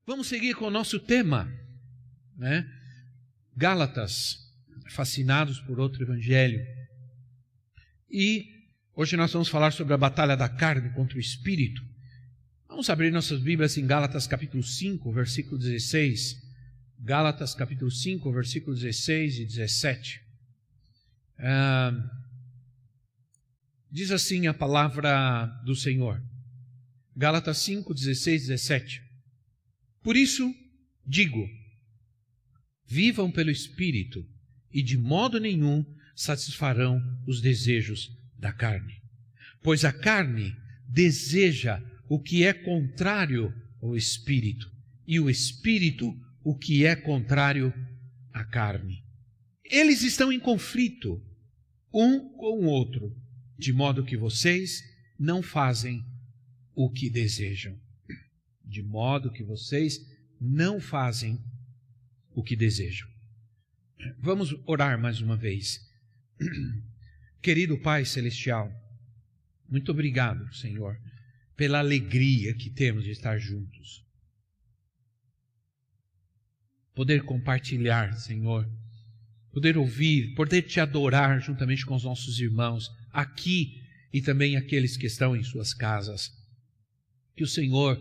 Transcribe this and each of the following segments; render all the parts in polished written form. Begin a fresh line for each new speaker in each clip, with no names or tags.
Vamos seguir com o nosso tema, né? Gálatas, fascinados por outro evangelho. E hoje nós vamos falar sobre a batalha da carne contra o espírito. Vamos abrir nossas Bíblias em Gálatas capítulo 5, versículo 16. Gálatas capítulo 5, versículo 16 e 17. Diz assim a palavra do Senhor. Gálatas 5, 16 e 17. Por isso, digo, vivam pelo Espírito e de modo nenhum satisfarão os desejos da carne. Pois a carne deseja o que é contrário ao Espírito e o Espírito o que é contrário à carne. Eles estão em conflito um com o outro, de modo que vocês não fazem o que desejam. De modo que vocês não fazem o que desejam. Vamos orar mais uma vez. Querido Pai Celestial, muito obrigado, Senhor, pela alegria que temos de estar juntos. Poder compartilhar, Senhor, poder ouvir, poder Te adorar juntamente com os nossos irmãos aqui e também aqueles que estão em suas casas. Que o Senhor,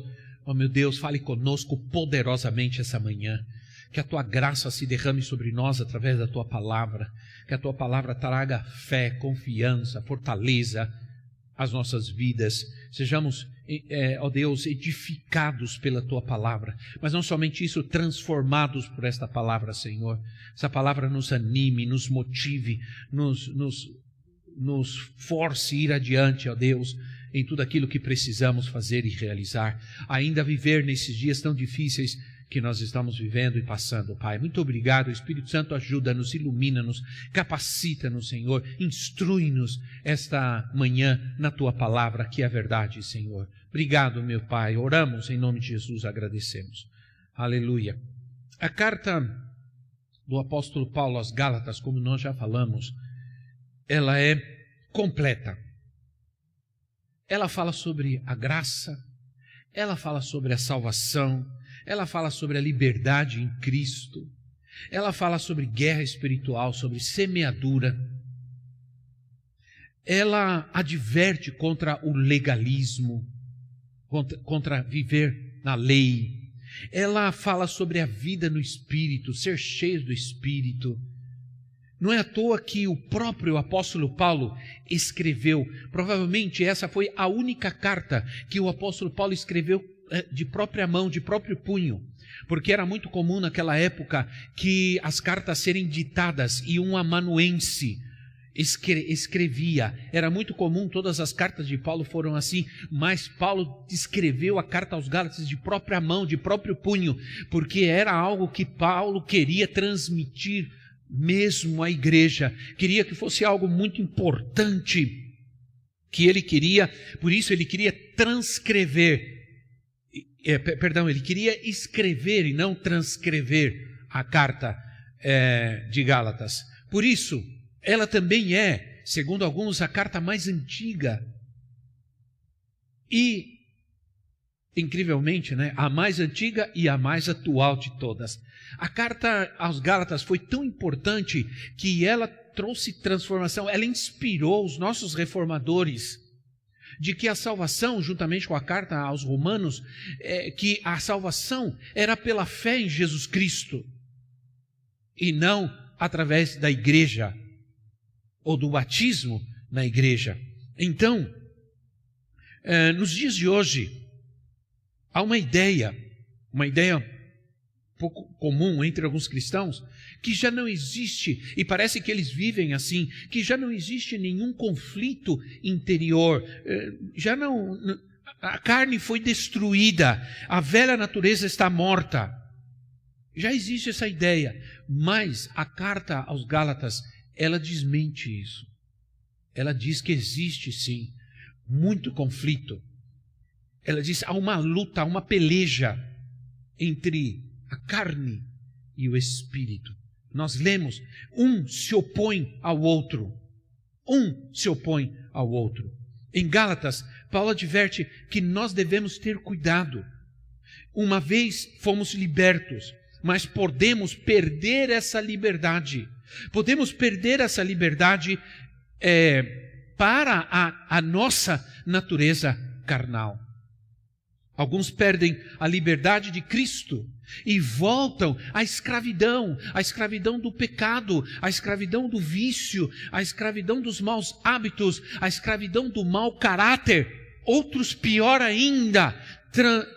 ó meu Deus, fale conosco poderosamente essa manhã. Que a Tua graça se derrame sobre nós através da Tua palavra. Que a Tua palavra traga fé, confiança, fortaleza às nossas vidas. Sejamos, ó Deus, edificados pela Tua palavra. Mas não somente isso, transformados por esta palavra, Senhor. Essa palavra nos anime, nos motive, nos force a ir adiante, ó Deus, em tudo aquilo que precisamos fazer e realizar, ainda viver nesses dias tão difíceis que nós estamos vivendo e passando, Pai. Muito obrigado, Espírito Santo, ajuda-nos, ilumina-nos, capacita-nos, Senhor, instrui-nos esta manhã na Tua palavra, que é a verdade, Senhor. Obrigado, meu Pai, oramos em nome de Jesus, agradecemos. Aleluia. A carta do apóstolo Paulo aos Gálatas, como nós já falamos, ela é completa. Ela fala sobre a graça, ela fala sobre a salvação, ela fala sobre a liberdade em Cristo, ela fala sobre guerra espiritual, sobre semeadura. Ela adverte contra o legalismo, contra viver na lei. Ela fala sobre a vida no Espírito, ser cheio do Espírito. Não é à toa que o próprio apóstolo Paulo escreveu, provavelmente essa foi a única carta que o apóstolo Paulo escreveu de própria mão, de próprio punho, porque era muito comum naquela época que as cartas serem ditadas e um amanuense escrevia. Era muito comum, todas as cartas de Paulo foram assim, mas Paulo escreveu a carta aos Gálatas de própria mão, de próprio punho, porque era algo que Paulo queria transmitir mesmo à igreja, queria que fosse algo muito importante, que ele queria, por isso ele queria ele queria escrever e não transcrever a carta de Gálatas. Por isso, ela também é, segundo alguns, a carta mais antiga e, incrivelmente, né, a mais antiga e a mais atual de todas. A carta aos Gálatas foi tão importante que ela trouxe transformação, ela inspirou os nossos reformadores de que a salvação, juntamente com a carta aos Romanos, que a salvação era pela fé em Jesus Cristo e não através da igreja ou do batismo na igreja. Então, nos dias de hoje, há uma ideia pouco comum entre alguns cristãos, que já não existe, e parece que eles vivem assim, que já não existe nenhum conflito interior, a carne foi destruída, a velha natureza está morta. Já existe essa ideia, mas a carta aos Gálatas, ela desmente isso. Ela diz que existe sim, muito conflito. Ela diz, há uma luta, há uma peleja entre a carne e o espírito. Nós lemos, um se opõe ao outro. Um se opõe ao outro. Em Gálatas, Paulo adverte que nós devemos ter cuidado. Uma vez fomos libertos, mas podemos perder essa liberdade. Podemos perder essa liberdade para a nossa natureza carnal. Alguns perdem a liberdade de Cristo e voltam à escravidão do pecado, à escravidão do vício, à escravidão dos maus hábitos, à escravidão do mau caráter. Outros, pior ainda,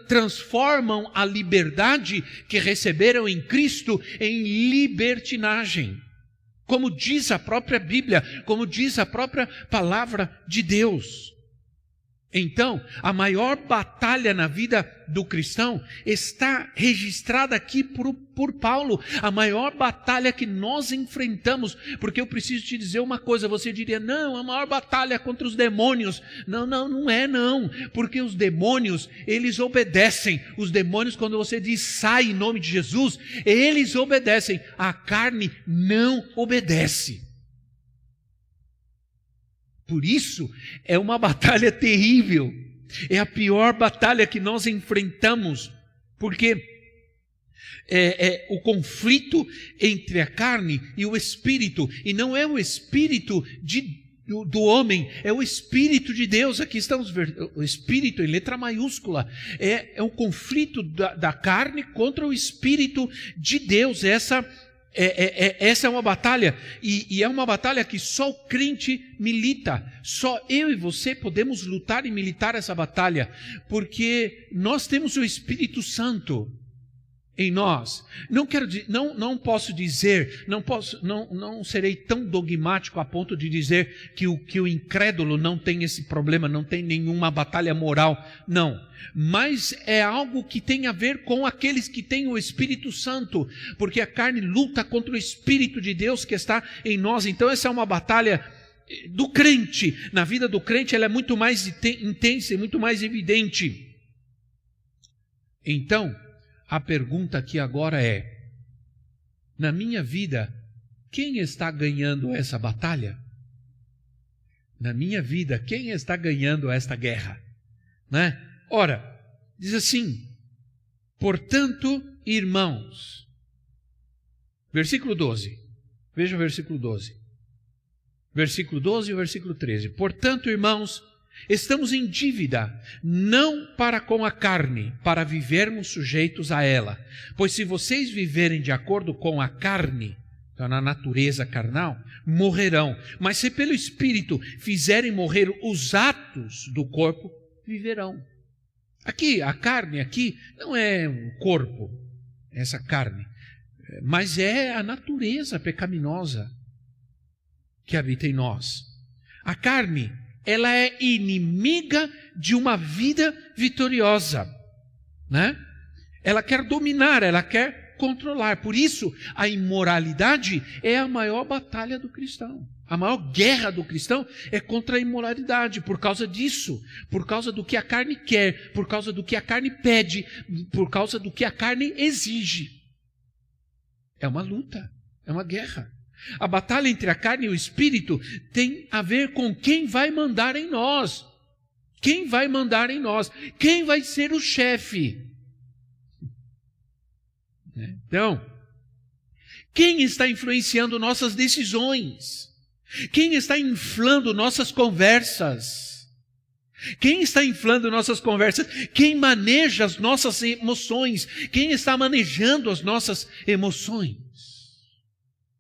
transformam a liberdade que receberam em Cristo em libertinagem. Como diz a própria Bíblia, como diz a própria palavra de Deus. Então, a maior batalha na vida do cristão está registrada aqui por Paulo. A maior batalha que nós enfrentamos, porque eu preciso te dizer uma coisa, você diria, não, a maior batalha é contra os demônios. Não é não, porque os demônios, eles obedecem. Os demônios, quando você diz sai em nome de Jesus, eles obedecem. A carne não obedece. Por isso, é uma batalha terrível. É a pior batalha que nós enfrentamos. Porque o conflito entre a carne e o espírito. E não é o espírito do homem, é o Espírito de Deus. Aqui estamos vendo o Espírito em letra maiúscula. É um conflito da carne contra o Espírito de Deus. Essa é uma batalha, e é uma batalha que só o crente milita. Só eu e você podemos lutar e militar essa batalha, porque nós temos o Espírito Santo em nós. Não serei tão dogmático a ponto de dizer que o incrédulo não tem esse problema, não tem nenhuma batalha moral, não. Mas é algo que tem a ver com aqueles que têm o Espírito Santo, porque a carne luta contra o Espírito de Deus que está em nós. Então essa é uma batalha do crente. Na vida do crente ela é muito mais intensa e muito mais evidente. Então, a pergunta aqui agora é, na minha vida, quem está ganhando essa batalha? Na minha vida, quem está ganhando esta guerra? Né? Ora, diz assim, portanto, irmãos, versículo 12, veja o versículo 12. Versículo 12 e o versículo 13. Portanto, irmãos, estamos em dívida, não para com a carne, para vivermos sujeitos a ela. Pois se vocês viverem de acordo com a carne, então na natureza carnal, morrerão. Mas se pelo Espírito fizerem morrer os atos do corpo, viverão. Aqui, a carne aqui não é um corpo, essa carne, mas é a natureza pecaminosa que habita em nós. A carne, ela é inimiga de uma vida vitoriosa, né? Ela quer dominar, ela quer controlar. Por isso, a imoralidade é a maior batalha do cristão. A maior guerra do cristão é contra a imoralidade, por causa disso, por causa do que a carne quer, por causa do que a carne pede, por causa do que a carne exige. É uma luta, é uma guerra. A batalha entre a carne e o espírito tem a ver com quem vai mandar em nós. Quem vai mandar em nós? Quem vai ser o chefe? Então, quem está influenciando nossas decisões? Quem está inflando nossas conversas? Quem está inflando nossas conversas? Quem maneja as nossas emoções? Quem está manejando as nossas emoções?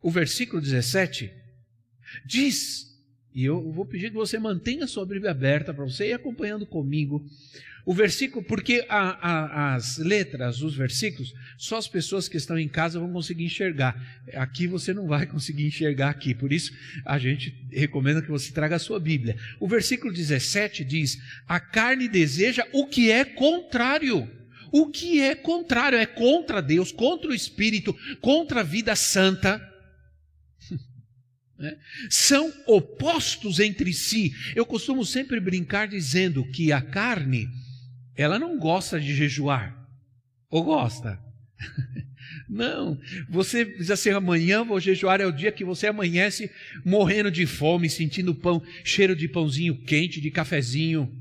O versículo 17 diz E eu vou pedir que você mantenha a sua Bíblia aberta para você ir acompanhando comigo o versículo, porque as letras, os versículos, só as pessoas que estão em casa vão conseguir enxergar. Aqui você não vai conseguir enxergar aqui, por isso a gente recomenda que você traga a sua Bíblia. O versículo 17 diz: a carne deseja o que é contrário. O que é contrário, é contra Deus, contra o Espírito, contra a vida santa. São opostos entre si. Eu costumo sempre brincar dizendo que a carne, ela não gosta de jejuar. Ou gosta? Não. Você diz assim: amanhã vou jejuar. É o dia que você amanhece morrendo de fome, sentindo pão, cheiro de pãozinho quente, de cafezinho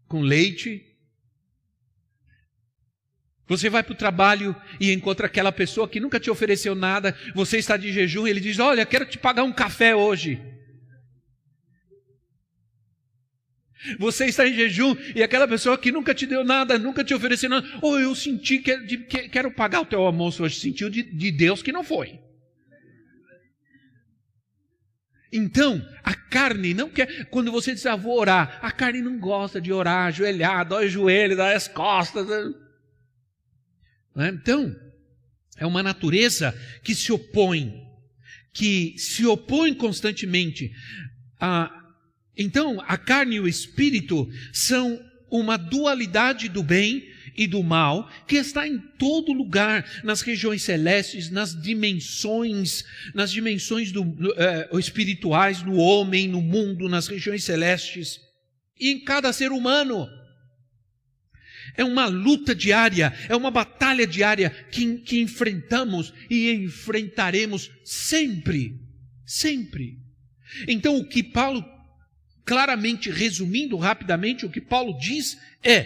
com leite. Você vai para o trabalho e encontra aquela pessoa que nunca te ofereceu nada. Você está de jejum e ele diz: olha, quero te pagar um café hoje. Você está em jejum e aquela pessoa que nunca te deu nada, nunca te ofereceu nada. Ou eu senti que quero pagar o teu almoço hoje. Sentiu de Deus que não foi. Então, a carne não quer. Quando você diz: vou orar, a carne não gosta de orar, ajoelhar, dói o joelho, dói as costas. Então, é uma natureza que se opõe constantemente. Então, a carne e o espírito são uma dualidade do bem e do mal que está em todo lugar, nas regiões celestes, nas dimensões espirituais, no homem, no mundo, nas regiões celestes e em cada ser humano. É uma luta diária, é uma batalha diária que enfrentamos e enfrentaremos sempre, sempre. Então o que Paulo, claramente resumindo rapidamente, o que Paulo diz é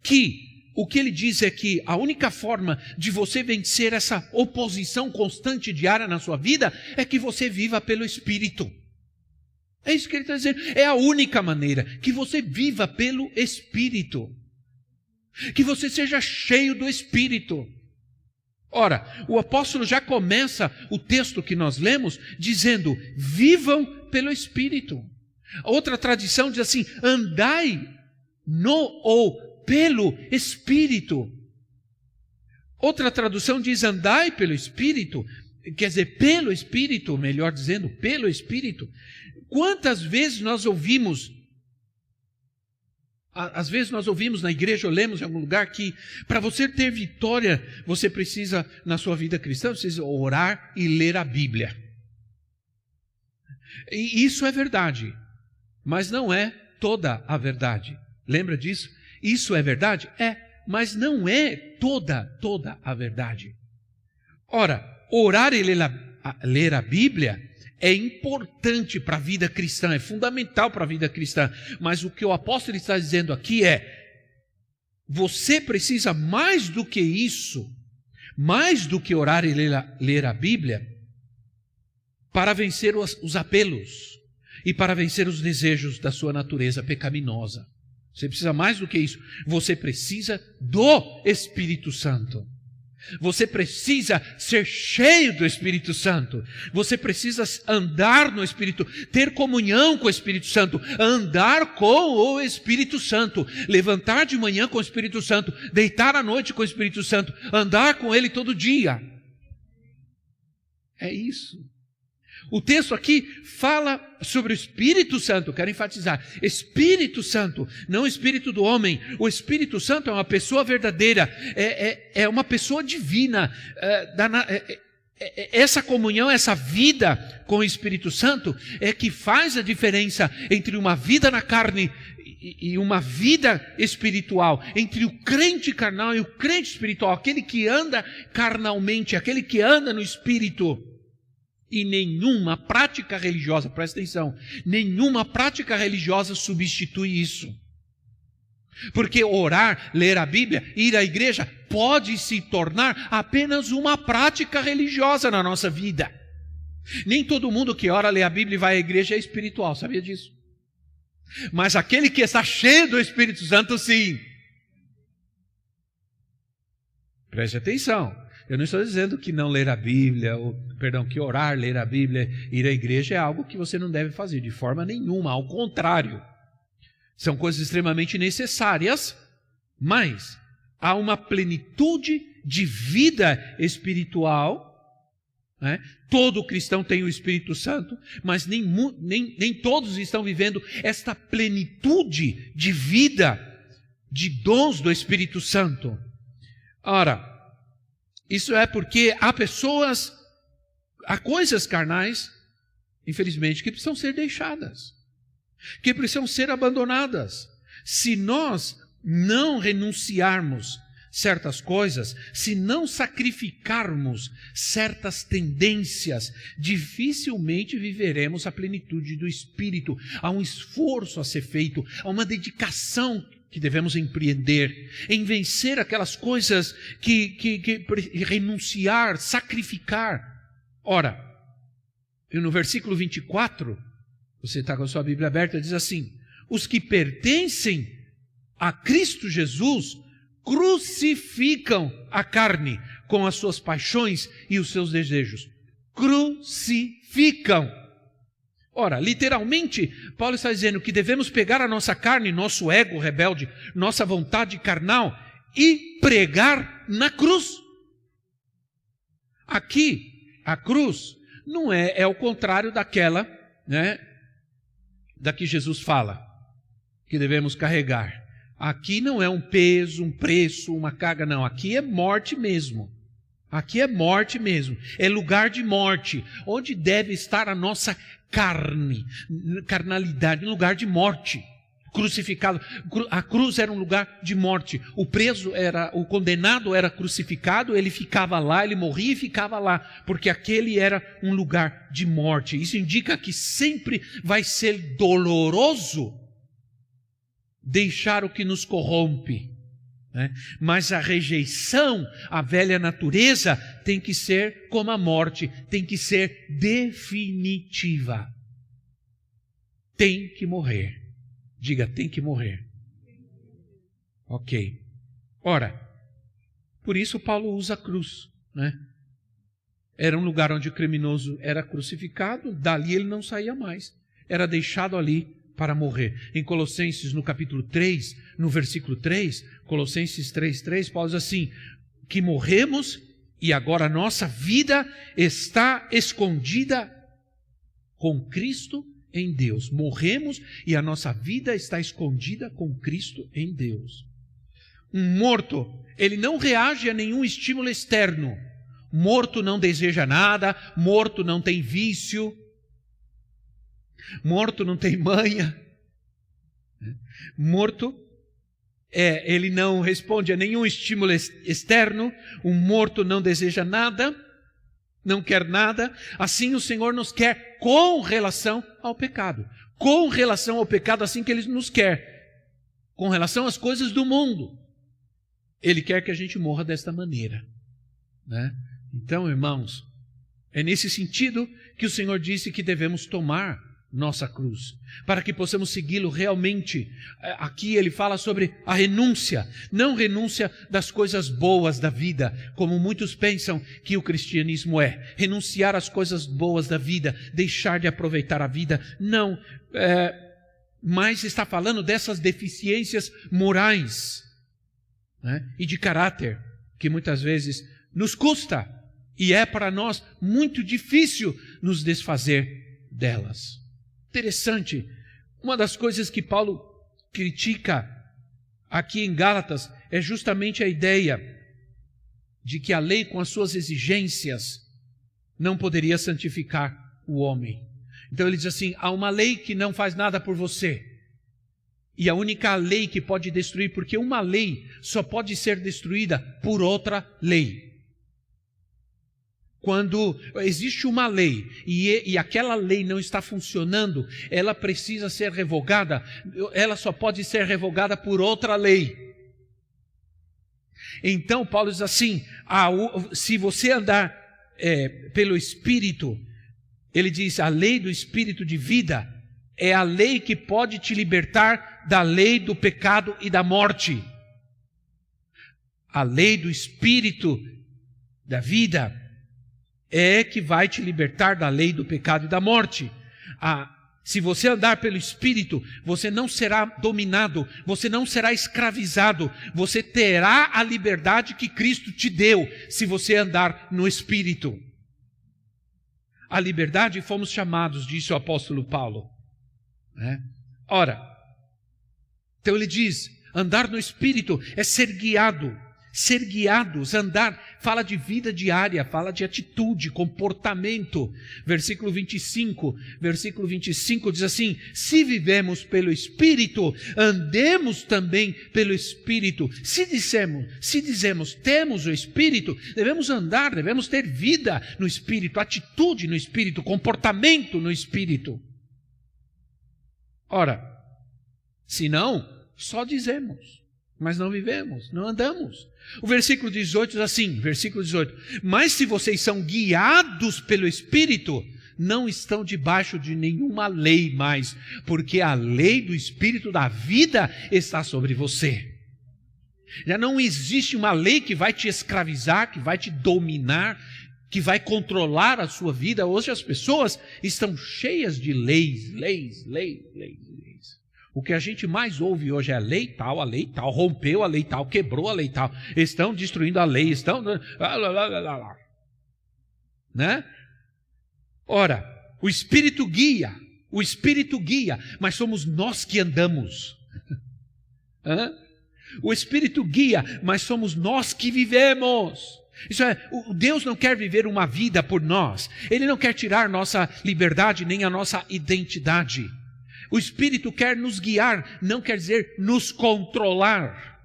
que, o que ele diz é que a única forma de você vencer essa oposição constante diária na sua vida é que você viva pelo Espírito. É isso que ele está dizendo, é a única maneira, que você viva pelo Espírito. Que você seja cheio do Espírito. Ora, o apóstolo já começa o texto que nós lemos dizendo: vivam pelo Espírito. Outra tradição diz assim: andai no ou pelo Espírito. Outra tradução diz: andai pelo Espírito, quer dizer, pelo Espírito, melhor dizendo, pelo Espírito. Quantas vezes nós ouvimos, às vezes nós ouvimos na igreja, ou lemos em algum lugar, que para você ter vitória, você precisa, na sua vida cristã, você precisa orar e ler a Bíblia. E isso é verdade, mas não é toda a verdade. Lembra disso? Isso é verdade? É, mas não é toda a verdade. Ora, orar e ler a Bíblia é importante para a vida cristã, é fundamental para a vida cristã. Mas o que o apóstolo está dizendo aqui é: você precisa mais do que isso, mais do que orar e ler a Bíblia, para vencer os apelos e para vencer os desejos da sua natureza pecaminosa. Você precisa mais do que isso. Você precisa do Espírito Santo. Você precisa ser cheio do Espírito Santo. Você precisa andar no Espírito, ter comunhão com o Espírito Santo, andar com o Espírito Santo, levantar de manhã com o Espírito Santo, deitar à noite com o Espírito Santo, andar com Ele todo dia. É isso. O texto aqui fala sobre o Espírito Santo, quero enfatizar, Espírito Santo, não o Espírito do homem. O Espírito Santo é uma pessoa verdadeira, é uma pessoa divina. Essa comunhão, essa vida com o Espírito Santo é que faz a diferença entre uma vida na carne e uma vida espiritual, entre o crente carnal e o crente espiritual, aquele que anda carnalmente, aquele que anda no Espírito. E nenhuma prática religiosa, presta atenção, nenhuma prática religiosa substitui isso. Porque orar, ler a Bíblia, ir à igreja, pode se tornar apenas uma prática religiosa na nossa vida. Nem todo mundo que ora, lê a Bíblia e vai à igreja é espiritual, sabia disso? Mas aquele que está cheio do Espírito Santo, sim. Preste atenção. eu não estou dizendo que não ler a Bíblia, que orar, ler a Bíblia, ir à igreja é algo que você não deve fazer de forma nenhuma, ao contrário. São coisas extremamente necessárias, mas há uma plenitude de vida espiritual, né? Todo cristão tem o Espírito Santo, mas nem todos estão vivendo esta plenitude de vida, de dons do Espírito Santo. Ora, isso é porque há coisas carnais, infelizmente, que precisam ser deixadas, que precisam ser abandonadas. Se nós não renunciarmos certas coisas, se não sacrificarmos certas tendências, dificilmente viveremos a plenitude do Espírito. Há um esforço a ser feito, há uma dedicação que devemos empreender em vencer aquelas coisas que renunciar, sacrificar. Ora, no versículo 24, você está com a sua Bíblia aberta, diz assim: os que pertencem a Cristo Jesus crucificam a carne com as suas paixões e os seus desejos. Crucificam. Ora, literalmente, Paulo está dizendo que devemos pegar a nossa carne, nosso ego rebelde, nossa vontade carnal e pregar na cruz. Aqui, a cruz não é o contrário daquela, né, da que Jesus fala, que devemos carregar. Aqui não é um peso, um preço, uma carga, não. Aqui é morte mesmo. Aqui é morte mesmo. É lugar de morte, onde deve estar a nossa carne, carnalidade, um lugar de morte. Crucificado. A cruz era um lugar de morte. O condenado era crucificado, ele ficava lá, ele morria e ficava lá, porque aquele era um lugar de morte. Isso indica que sempre vai ser doloroso deixar o que nos corrompe, né? Mas a rejeição à velha natureza tem que ser como a morte, tem que ser definitiva. Tem que morrer. Diga, tem que morrer. Ok. Ora, por isso Paulo usa a cruz, né? Era um lugar onde o criminoso era crucificado, dali ele não saía mais. Era deixado ali para morrer. Em Colossenses, no capítulo 3, no versículo 3, Colossenses 3:3, Paulo diz assim: que morremos e agora a nossa vida está escondida com Cristo em Deus. Morremos e a nossa vida está escondida com Cristo em Deus. Um morto, ele não reage a nenhum estímulo externo. Morto não deseja nada, morto não tem vício, morto não tem manha. Morto, ele não responde a nenhum estímulo externo. Um morto não deseja nada, não quer nada. Assim o Senhor nos quer com relação ao pecado. Com relação ao pecado, assim que Ele nos quer. Com relação às coisas do mundo, Ele quer que a gente morra desta maneira, né? Então, irmãos, é nesse sentido que o Senhor disse que devemos tomar nossa cruz, para que possamos segui-lo realmente. Aqui ele fala sobre a renúncia, não renúncia das coisas boas da vida, como muitos pensam que o cristianismo é. Renunciar às coisas boas da vida, deixar de aproveitar a vida, não. Mas está falando dessas deficiências morais, né, e de caráter, que muitas vezes nos custa, e é para nós muito difícil nos desfazer delas. Interessante, uma das coisas que Paulo critica aqui em Gálatas é justamente a ideia de que a lei, com as suas exigências, não poderia santificar o homem. Então ele diz assim: há uma lei que não faz nada por você, e a única lei que pode destruir, porque uma lei só pode ser destruída por outra lei. Quando existe uma lei e aquela lei não está funcionando, ela precisa ser revogada, ela só pode ser revogada por outra lei. Então Paulo diz assim: se você andar pelo Espírito, ele diz, a lei do Espírito de vida é a lei que pode te libertar da lei do pecado e da morte. A lei do Espírito da vida, é que vai te libertar da lei do pecado e da morte. Se você andar pelo Espírito, você não será dominado, você não será escravizado, você terá a liberdade que Cristo te deu, se você andar no Espírito. A liberdade fomos chamados, disse o apóstolo Paulo. Ora, então ele diz, andar no Espírito é ser guiados, andar, fala de vida diária, fala de atitude, comportamento. Versículo 25 diz assim: se vivemos pelo Espírito, andemos também pelo Espírito. Se dizemos temos o Espírito, devemos andar, devemos ter vida no Espírito, atitude no Espírito, comportamento no Espírito. Ora, se não, só dizemos, mas não vivemos, não andamos. O versículo 18 diz assim, mas se vocês são guiados pelo Espírito, não estão debaixo de nenhuma lei mais, porque a lei do Espírito da vida está sobre você. Já não existe uma lei que vai te escravizar, que vai te dominar, que vai controlar a sua vida. Hoje as pessoas estão cheias de leis. O que a gente mais ouve hoje é a lei tal, rompeu a lei tal, quebrou a lei tal, estão destruindo a lei, estão... Né? Ora, o Espírito guia, mas somos nós que andamos. O Espírito guia, mas somos nós que vivemos. Isso é, Deus não quer viver uma vida por nós, Ele não quer tirar nossa liberdade nem a nossa identidade. O Espírito quer nos guiar, não quer dizer nos controlar.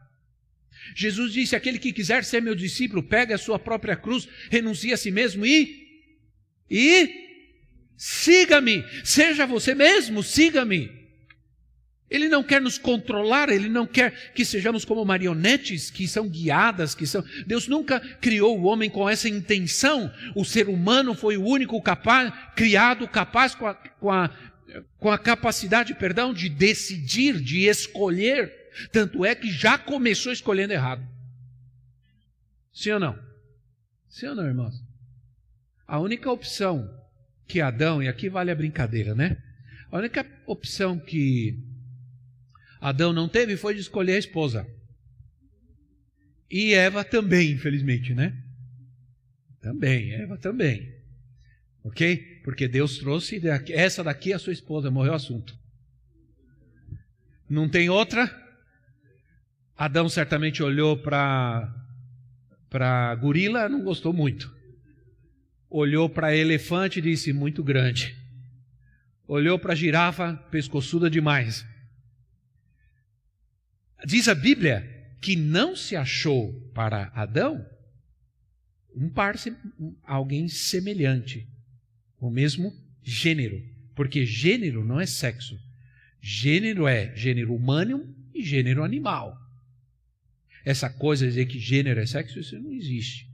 Jesus disse, aquele que quiser ser meu discípulo, pegue a sua própria cruz, renuncie a si mesmo e siga-me. Seja você mesmo, siga-me. Ele não quer nos controlar, Ele não quer que sejamos como marionetes que são guiadas, Deus nunca criou o homem com essa intenção. O ser humano foi o único criado capaz com a capacidade, de decidir, de escolher. Tanto é que já começou escolhendo errado. Sim ou não? Sim ou não, irmãos? A única opção que Adão, e aqui vale a brincadeira, né? A única opção que Adão não teve foi de escolher a esposa. E Eva também, infelizmente, né? Eva também. Ok? Porque Deus trouxe, essa daqui é a sua esposa, morreu o assunto. Não tem outra? Adão certamente olhou para gorila, não gostou muito. Olhou para elefante e disse, muito grande. Olhou para girafa, pescoçuda demais. Diz a Bíblia que não se achou para Adão alguém semelhante, o mesmo gênero, porque gênero não é sexo, gênero é gênero humano e gênero animal. Essa coisa de dizer que gênero é sexo, isso não existe,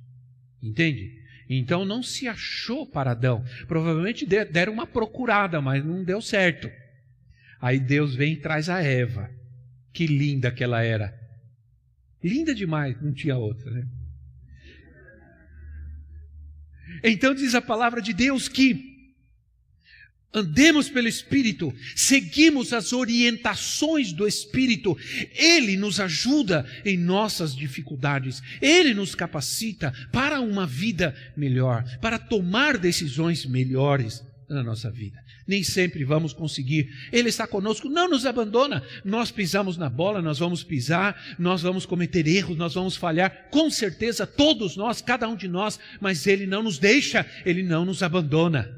entende? Então não se achou para Adão, provavelmente deram uma procurada, mas não deu certo. Aí Deus vem e traz a Eva, que linda que ela era, linda demais, não tinha outra, né? Então diz a palavra de Deus que andemos pelo Espírito, seguimos as orientações do Espírito, Ele nos ajuda em nossas dificuldades, Ele nos capacita para uma vida melhor, para tomar decisões melhores na nossa vida. Nem sempre vamos conseguir, Ele está conosco, não nos abandona. Nós pisamos na bola, nós vamos pisar, nós vamos cometer erros, nós vamos falhar, com certeza todos nós, cada um de nós, mas Ele não nos deixa, Ele não nos abandona.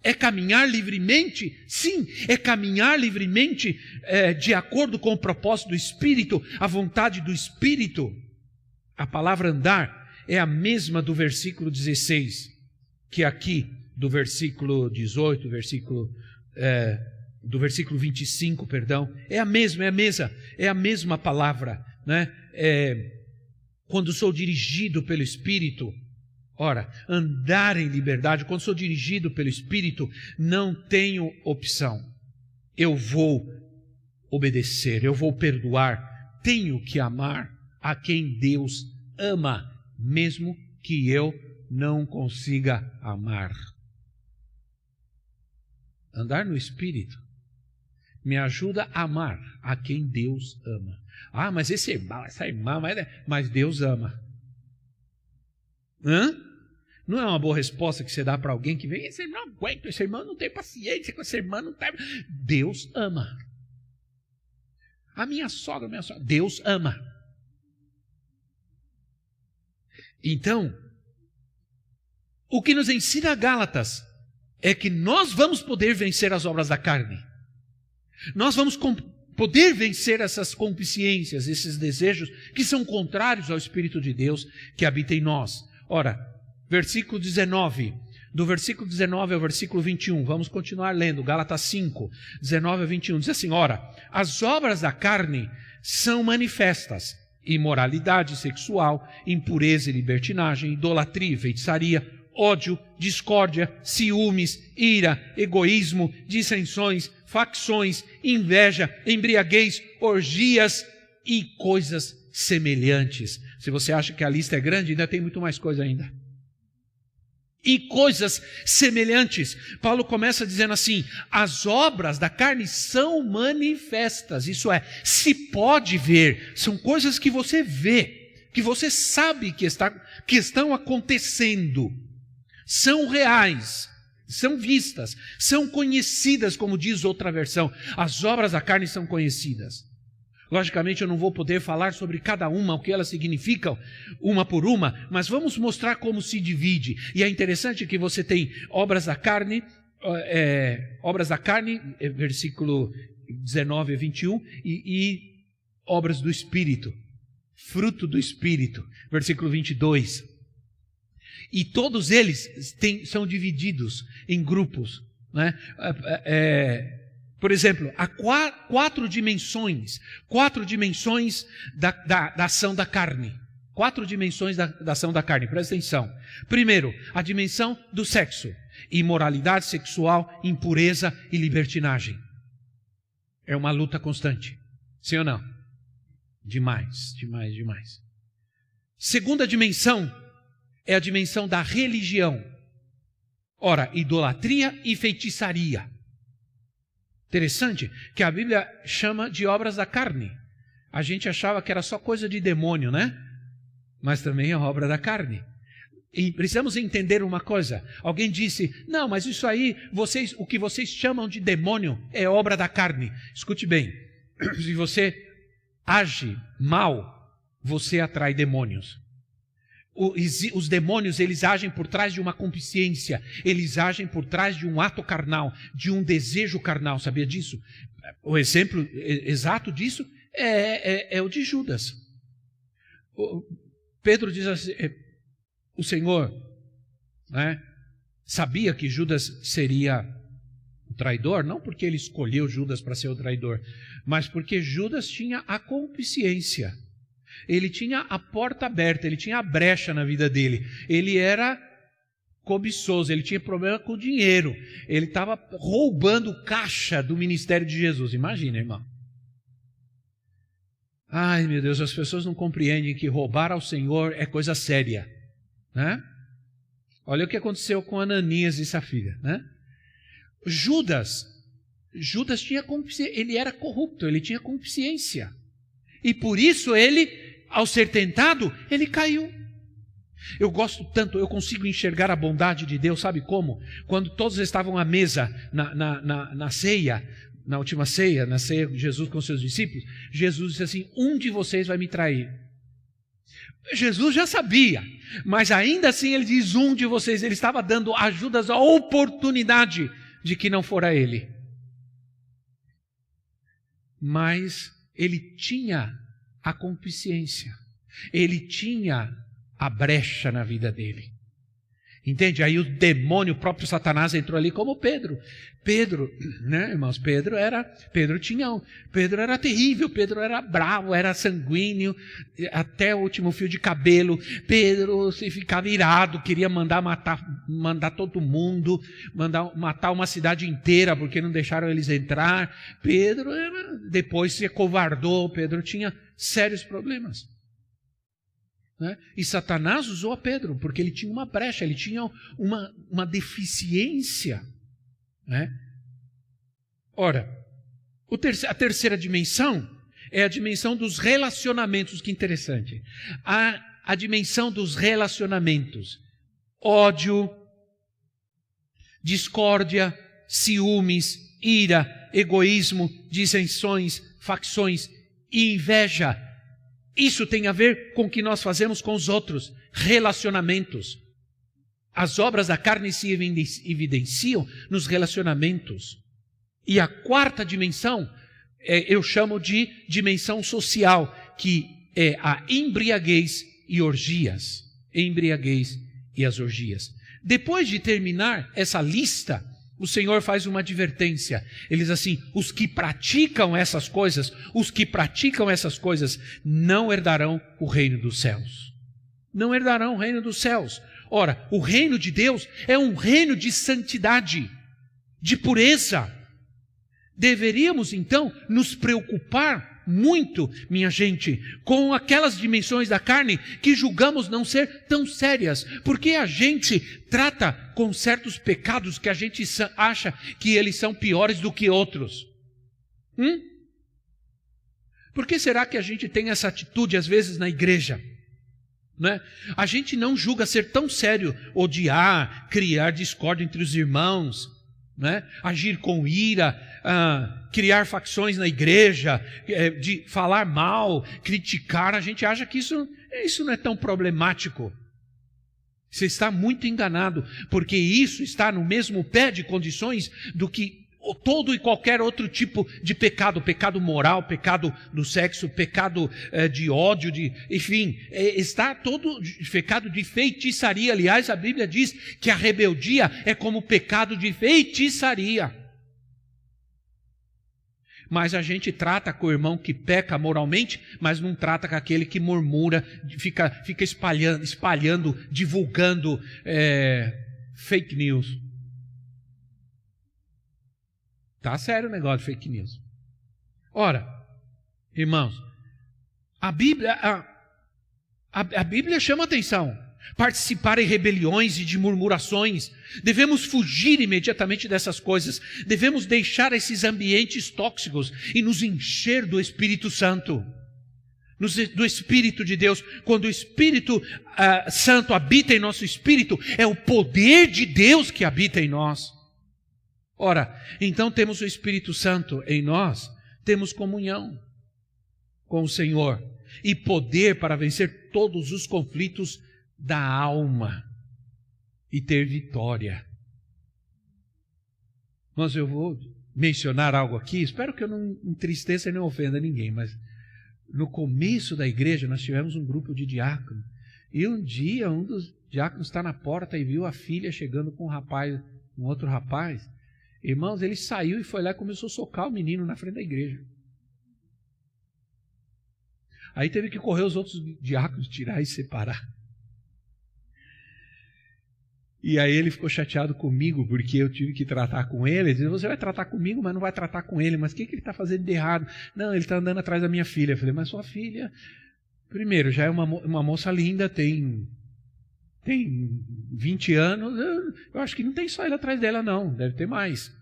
É caminhar livremente? Sim, é caminhar livremente de acordo com o propósito do Espírito, a vontade do Espírito. A palavra andar é a mesma do versículo 16, que aqui do versículo 18, do versículo 25, perdão, é a mesma palavra, né? Quando sou dirigido pelo Espírito, ora, andar em liberdade, quando sou dirigido pelo Espírito, não tenho opção. Eu vou obedecer, eu vou perdoar, tenho que amar a quem Deus ama mesmo que eu não consiga amar. Andar no Espírito me ajuda a amar a quem Deus ama. Ah, mas esse irmão, essa irmã, mas Deus ama. Não é uma boa resposta que você dá para alguém que vem, esse irmão não aguenta, esse irmão não tem paciência com esse irmão, não tem. Deus ama. A minha sogra, Deus ama. Então, o que nos ensina Gálatas é que nós vamos poder vencer as obras da carne. Nós vamos poder vencer essas concupiscências, esses desejos que são contrários ao Espírito de Deus que habita em nós. Ora, versículo 19, do versículo 19 ao versículo 21, vamos continuar lendo, Gálatas 5, 19 a 21, diz assim: ora, as obras da carne são manifestas: imoralidade sexual, impureza e libertinagem, idolatria e feitiçaria, ódio, discórdia, ciúmes, ira, egoísmo, dissensões, facções, inveja, embriaguez, orgias e coisas semelhantes. Se você acha que a lista é grande, ainda tem muito mais coisa ainda. E coisas semelhantes. Paulo começa dizendo assim: as obras da carne são manifestas, isso é, se pode ver, são coisas que você vê, que você sabe que estão acontecendo, são reais, são vistas, são conhecidas, como diz outra versão. As obras da carne são conhecidas. Logicamente eu não vou poder falar sobre cada uma, o que elas significam, uma por uma, mas vamos mostrar como se divide. E é interessante que você tem obras da carne, versículo 19 a 21, e obras do Espírito, fruto do Espírito, versículo 22. E todos eles são divididos em grupos, né? Por exemplo, há quatro dimensões da ação da carne. 4 dimensões da ação da carne, presta atenção. Primeiro, a dimensão do sexo: imoralidade sexual, impureza e libertinagem. É uma luta constante, sim ou não? Demais. Segunda dimensão é a dimensão da religião. Ora, idolatria e feitiçaria. Interessante que a Bíblia chama de obras da carne. A gente achava que era só coisa de demônio, né? Mas também é obra da carne. E precisamos entender uma coisa. Alguém disse: não, mas isso aí, o que vocês chamam de demônio é obra da carne. Escute bem, se você age mal, você atrai demônios. Os demônios, eles agem por trás de uma concupiscência, eles agem por trás de um ato carnal, de um desejo carnal, sabia disso? O exemplo exato disso é o de Judas. Pedro diz assim, o Senhor, né, sabia que Judas seria o traidor, não porque ele escolheu Judas para ser o traidor, mas porque Judas tinha a concupiscência. Ele tinha a porta aberta, ele tinha a brecha na vida dele. Ele era cobiçoso, ele tinha problema com o dinheiro. Ele estava roubando o caixa do ministério de Jesus. Imagina, irmão. Ai, meu Deus, as pessoas não compreendem que roubar ao Senhor é coisa séria, né? Olha o que aconteceu com Ananias e Safira, né? Judas tinha concupiscência, ele era corrupto, ele tinha concupiscência. E por isso ele, ao ser tentado, ele caiu. Eu gosto tanto, eu consigo enxergar a bondade de Deus, sabe como? Quando todos estavam à mesa, na ceia, na última ceia, na ceia de Jesus com seus discípulos, Jesus disse assim: um de vocês vai me trair. Jesus já sabia, mas ainda assim ele diz: um de vocês. Ele estava dando a Judas a oportunidade de que não fora ele. Mas ele tinha a concupiscência, ele tinha a brecha na vida dele. Entende? Aí o demônio, o próprio Satanás entrou ali como Pedro. Pedro, né, irmãos? Pedro era terrível, Pedro era bravo, era sanguíneo, até o último fio de cabelo. Pedro se ficava irado, queria mandar todo mundo, matar uma cidade inteira, porque não deixaram eles entrar. Pedro depois se acovardou, Pedro tinha sérios problemas. né? E Satanás usou a Pedro, porque ele tinha uma brecha, ele tinha uma deficiência, né? Ora, a terceira dimensão é a dimensão dos relacionamentos. Que interessante. A dimensão dos relacionamentos. Ódio, discórdia, ciúmes, ira, egoísmo, dissensões, facções e inveja. Isso tem a ver com o que nós fazemos com os outros. Relacionamentos. As obras da carne se evidenciam nos relacionamentos. E a quarta dimensão, eu chamo de dimensão social, que é a embriaguez e orgias. Embriaguez e as orgias. Depois de terminar essa lista, o Senhor faz uma advertência. Ele diz assim: os que praticam essas coisas não herdarão o reino dos céus. Não herdarão o reino dos céus. Ora, o reino de Deus é um reino de santidade, de pureza. Deveríamos, então, nos preocupar muito, minha gente, com aquelas dimensões da carne que julgamos não ser tão sérias, porque a gente trata com certos pecados que a gente acha que eles são piores do que outros. Por que será que a gente tem essa atitude às vezes na igreja? Né? A gente não julga ser tão sério odiar, criar discórdia entre os irmãos, né? Agir com ira, criar facções na igreja, de falar mal, criticar. A gente acha que isso não é tão problemático. Você está muito enganado, porque isso está no mesmo pé de condições do que todo e qualquer outro tipo de pecado. Pecado moral, pecado do sexo, pecado de ódio, enfim, está todo pecado de feitiçaria. Aliás, a Bíblia diz que a rebeldia é como pecado de feitiçaria. Mas a gente trata com o irmão que peca moralmente, mas não trata com aquele que murmura, fica espalhando, divulgando fake news. Tá sério o negócio de fake news. Ora, irmãos, a Bíblia chama atenção. Participar em rebeliões e de murmurações. Devemos fugir imediatamente dessas coisas. Devemos deixar esses ambientes tóxicos e nos encher do Espírito Santo. Do Espírito de Deus. Quando o Espírito Santo habita em nosso espírito, é o poder de Deus que habita em nós. Ora, então temos o Espírito Santo em nós, temos comunhão com o Senhor e poder para vencer todos os conflitos da alma e ter vitória. Mas eu vou mencionar algo aqui, espero que eu não entristeça e não ofenda ninguém, mas no começo da igreja nós tivemos um grupo de diáconos, e um dia um dos diáconos está na porta e viu a filha chegando com um outro rapaz. Irmãos, ele saiu e foi lá e começou a socar o menino na frente da igreja. Aí teve que correr os outros diáconos, tirar e separar. E aí ele ficou chateado comigo, porque eu tive que tratar com ele. Ele disse: você vai tratar comigo, mas não vai tratar com ele. Mas o que ele está fazendo de errado? Não, ele está andando atrás da minha filha. Eu falei: mas sua filha, primeiro, já é uma moça linda, tem 20 anos, eu acho que não tem só ele atrás dela não, deve ter mais.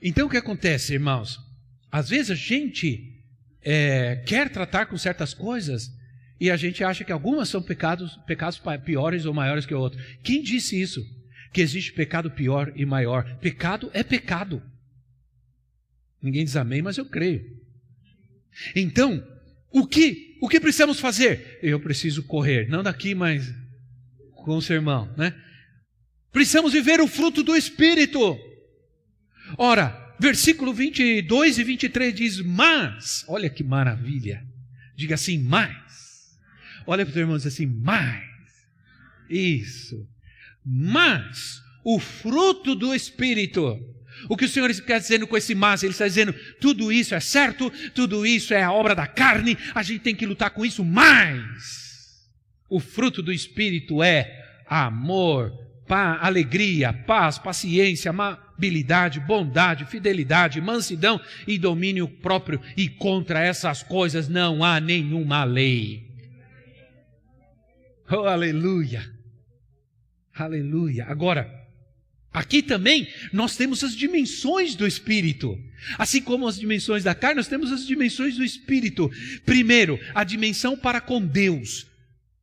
Então o que acontece, irmãos? Às vezes a gente quer tratar com certas coisas e a gente acha que algumas são pecados piores ou maiores que o outro. Quem disse isso? Que existe pecado pior e maior. Pecado é pecado. Ninguém diz amém, mas eu creio. Então, o que precisamos fazer? Eu preciso correr, não daqui, mas com o sermão, né? Precisamos viver o fruto do Espírito. Ora, versículo 22 e 23 diz: mas, olha que maravilha, diga assim, mas. Olha para o teu irmão e diz assim, mas. Isso. Mas o fruto do Espírito. O que o Senhor está dizendo com esse mas? Ele está dizendo, tudo isso é certo, tudo isso é a obra da carne, a gente tem que lutar com isso, mas o fruto do Espírito é amor, alegria, paz, paciência, amabilidade, bondade, fidelidade, mansidão e domínio próprio. E contra essas coisas não há nenhuma lei. Oh, aleluia! Aleluia! Agora, aqui também nós temos as dimensões do Espírito. Assim como as dimensões da carne, nós temos as dimensões do Espírito. Primeiro, a dimensão para com Deus.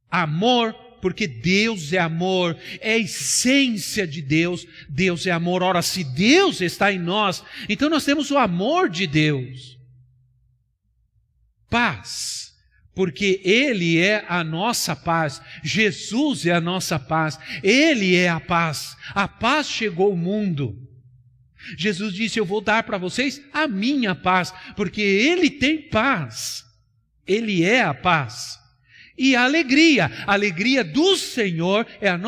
Amor, porque Deus é amor, é a essência de Deus. Deus é amor. Ora, se Deus está em nós, então nós temos o amor de Deus. Paz, porque Ele é a nossa paz. Jesus é a nossa paz. Ele é a paz. A paz chegou ao mundo. Jesus disse: eu vou dar para vocês a minha paz, porque Ele tem paz. Ele é a paz. E a alegria do Senhor é a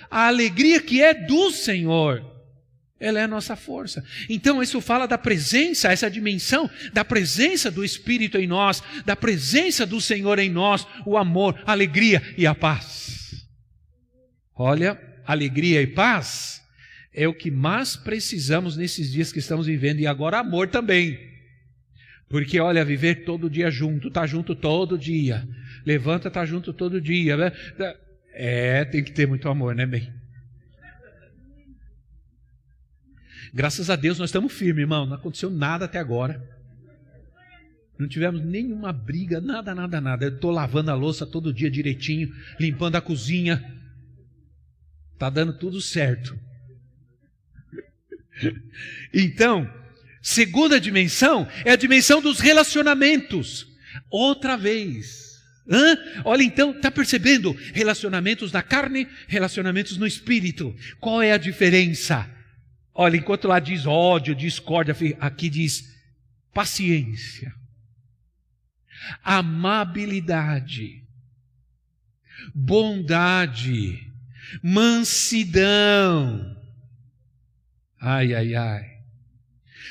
alegria que é do Senhor, ela é a nossa força. Então isso fala da presença, essa dimensão da presença do Espírito em nós, da presença do Senhor em nós, o amor, a alegria e a paz. Olha, alegria e paz é o que mais precisamos nesses dias que estamos vivendo, e agora amor também. Porque olha, viver todo dia junto, tá junto todo dia, levanta, tá junto todo dia, tem que ter muito amor, né, bem? Graças a Deus nós estamos firmes, irmão, não aconteceu nada até agora, não tivemos nenhuma briga, nada, eu estou lavando a louça todo dia direitinho, limpando a cozinha, está dando tudo certo. Então, segunda dimensão é a dimensão dos relacionamentos. Outra vez. Olha, então, está percebendo? Relacionamentos na carne, relacionamentos no espírito. Qual é a diferença? Olha, enquanto lá diz ódio, discórdia, aqui diz paciência, amabilidade, bondade, mansidão. Ai.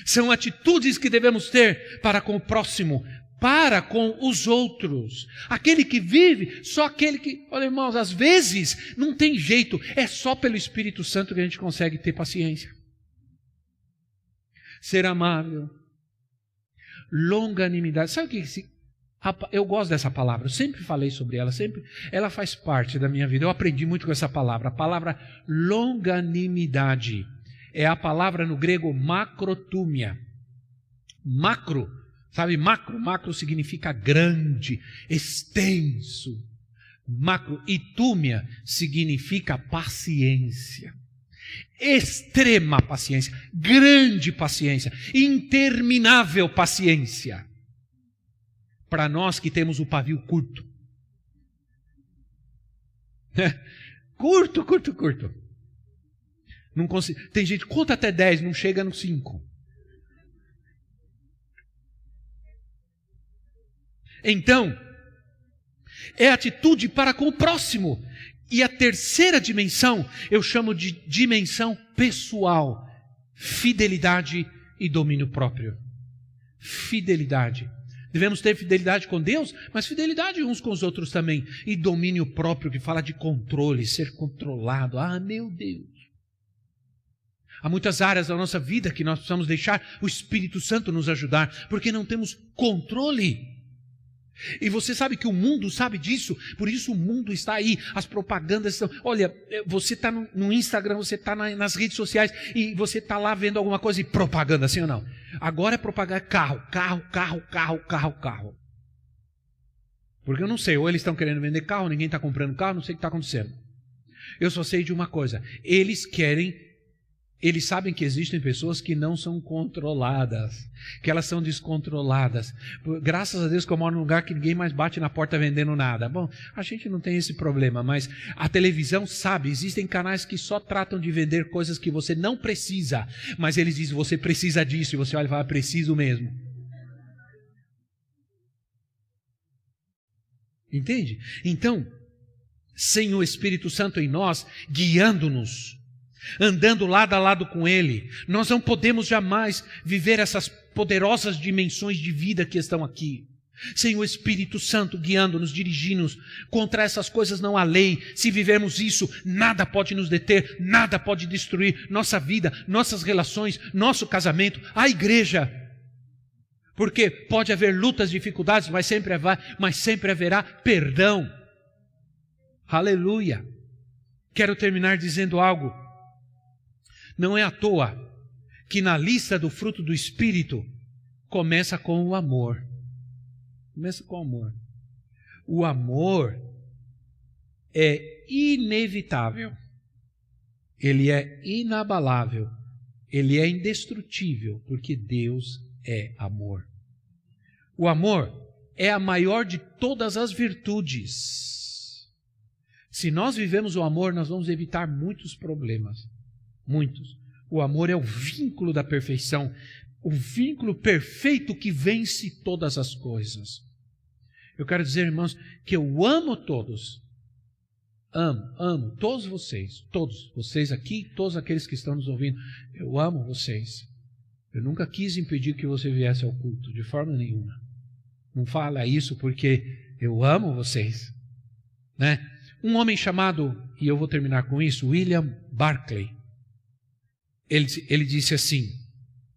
São atitudes que devemos ter para com o próximo, para com os outros. Aquele que vive, só aquele que... Olha, irmãos, às vezes não tem jeito, é só pelo Espírito Santo que a gente consegue ter paciência. Ser amável, longanimidade. Sabe o que... Eu gosto dessa palavra, eu sempre falei sobre ela, ela faz parte da minha vida. Eu aprendi muito com essa palavra. A palavra longanimidade é a palavra no grego macrotúmia. Macro, sabe, macro significa grande, extenso. Macro, e túmia significa paciência. Extrema paciência, grande paciência, interminável paciência. Para nós que temos o pavio curto. Curto. Não consigo. Tem gente que conta até 10, não chega no 5. Então, é atitude para com o próximo. E a terceira dimensão, eu chamo de dimensão pessoal. Fidelidade e domínio próprio. Fidelidade. Devemos ter fidelidade com Deus, mas fidelidade uns com os outros também. E domínio próprio, que fala de controle, ser controlado. Ah, meu Deus! Há muitas áreas da nossa vida que nós precisamos deixar o Espírito Santo nos ajudar, porque não temos controle. E você sabe que o mundo sabe disso, por isso o mundo está aí, as propagandas estão... Olha, você está no Instagram, você está nas redes sociais e você está lá vendo alguma coisa e propaganda, assim ou não? Agora é propaganda carro. Porque eu não sei, ou eles estão querendo vender carro, ninguém está comprando carro, não sei o que está acontecendo. Eu só sei de uma coisa, eles sabem que existem pessoas que não são controladas, que elas são descontroladas. Graças a Deus que eu moro num lugar que ninguém mais bate na porta vendendo nada. Bom, a gente não tem esse problema, mas a televisão sabe, existem canais que só tratam de vender coisas que você não precisa, mas eles dizem, você precisa disso, e você olha e fala, preciso mesmo. Entende? Então, sem o Espírito Santo em nós, guiando-nos, andando lado a lado com Ele, nós não podemos jamais viver essas poderosas dimensões de vida que estão aqui. Sem o Espírito Santo guiando-nos, dirigindo-nos. Contra essas coisas não há lei. Se vivermos isso, nada pode nos deter, nada pode destruir nossa vida, nossas relações, nosso casamento, a igreja. Porque pode haver lutas, dificuldades, mas sempre haverá perdão. Aleluia. Quero terminar dizendo algo. Não é à toa que na lista do fruto do Espírito começa com o amor. Começa com o amor. O amor é inevitável. Ele é inabalável. Ele é indestrutível, porque Deus é amor. O amor é a maior de todas as virtudes. Se nós vivemos o amor, nós vamos evitar muitos problemas. Muitos. O amor é o vínculo da perfeição. O vínculo perfeito que vence todas as coisas. Eu quero dizer, irmãos, que eu amo todos. Amo todos vocês aqui, todos aqueles que estão nos ouvindo. Eu amo vocês. Eu nunca quis impedir que você viesse ao culto, de forma nenhuma. Não fala isso porque eu amo vocês. Né? Um homem chamado, e eu vou terminar com isso, William Barclay. Ele disse assim,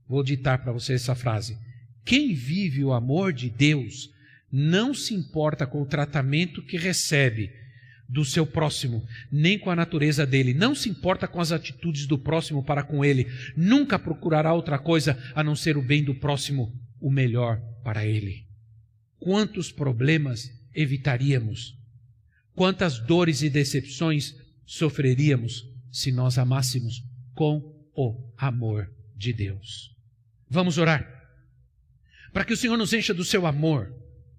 vou ditar para você essa frase. Quem vive o amor de Deus não se importa com o tratamento que recebe do seu próximo, nem com a natureza dele. Não se importa com as atitudes do próximo para com ele. Nunca procurará outra coisa a não ser o bem do próximo, o melhor para ele. Quantos problemas evitaríamos? Quantas dores e decepções sofreríamos se nós amássemos com o amor de Deus? Vamos orar para que o Senhor nos encha do seu amor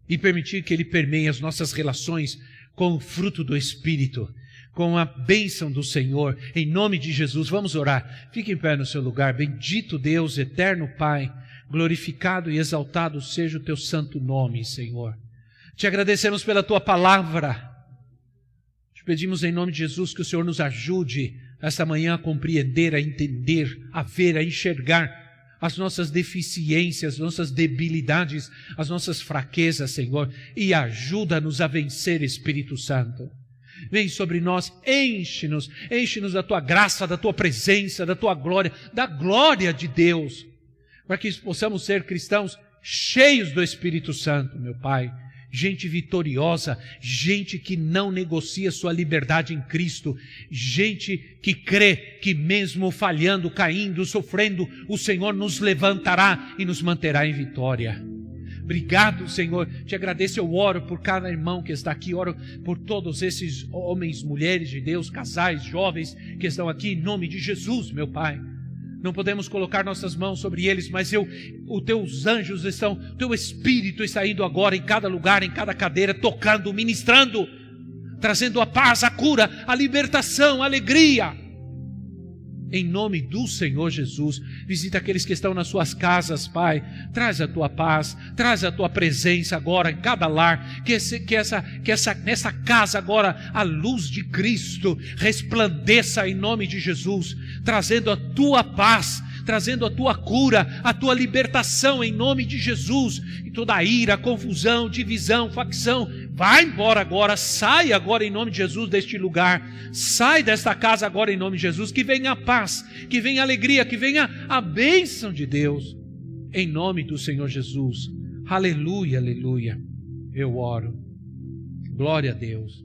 e permitir que Ele permeie as nossas relações com o fruto do Espírito, com a bênção do Senhor, em nome de Jesus. Vamos orar. Fique em pé no seu lugar. Bendito Deus, eterno Pai, glorificado e exaltado seja o teu santo nome, Senhor. Te agradecemos pela tua palavra. Te pedimos em nome de Jesus que o Senhor nos ajude esta manhã a compreender, a entender, a ver, a enxergar as nossas deficiências, as nossas debilidades, as nossas fraquezas, Senhor, e ajuda-nos a vencer, Espírito Santo. Vem sobre nós, enche-nos da tua graça, da tua presença, da tua glória, da glória de Deus, para que possamos ser cristãos cheios do Espírito Santo, meu Pai. Gente vitoriosa, gente que não negocia sua liberdade em Cristo, gente que crê que mesmo falhando, caindo, sofrendo, o Senhor nos levantará e nos manterá em vitória. Obrigado, Senhor, te agradeço, eu oro por cada irmão que está aqui, oro por todos esses homens, mulheres de Deus, casais, jovens que estão aqui, em nome de Jesus, meu Pai. Não podemos colocar nossas mãos sobre eles, mas os teus anjos estão, o teu Espírito está indo agora em cada lugar, em cada cadeira, tocando, ministrando, trazendo a paz, a cura, a libertação, a alegria. Em nome do Senhor Jesus, visita aqueles que estão nas suas casas, Pai. Traz a tua paz, traz a tua presença agora em cada lar. Nessa casa agora a luz de Cristo resplandeça em nome de Jesus, trazendo a tua paz, trazendo a tua cura, a tua libertação em nome de Jesus. E toda a ira, confusão, divisão, facção, vai embora agora, sai agora em nome de Jesus deste lugar, sai desta casa agora em nome de Jesus, que venha a paz, que venha a alegria, que venha a bênção de Deus, em nome do Senhor Jesus. Aleluia, aleluia. Eu oro. Glória a Deus.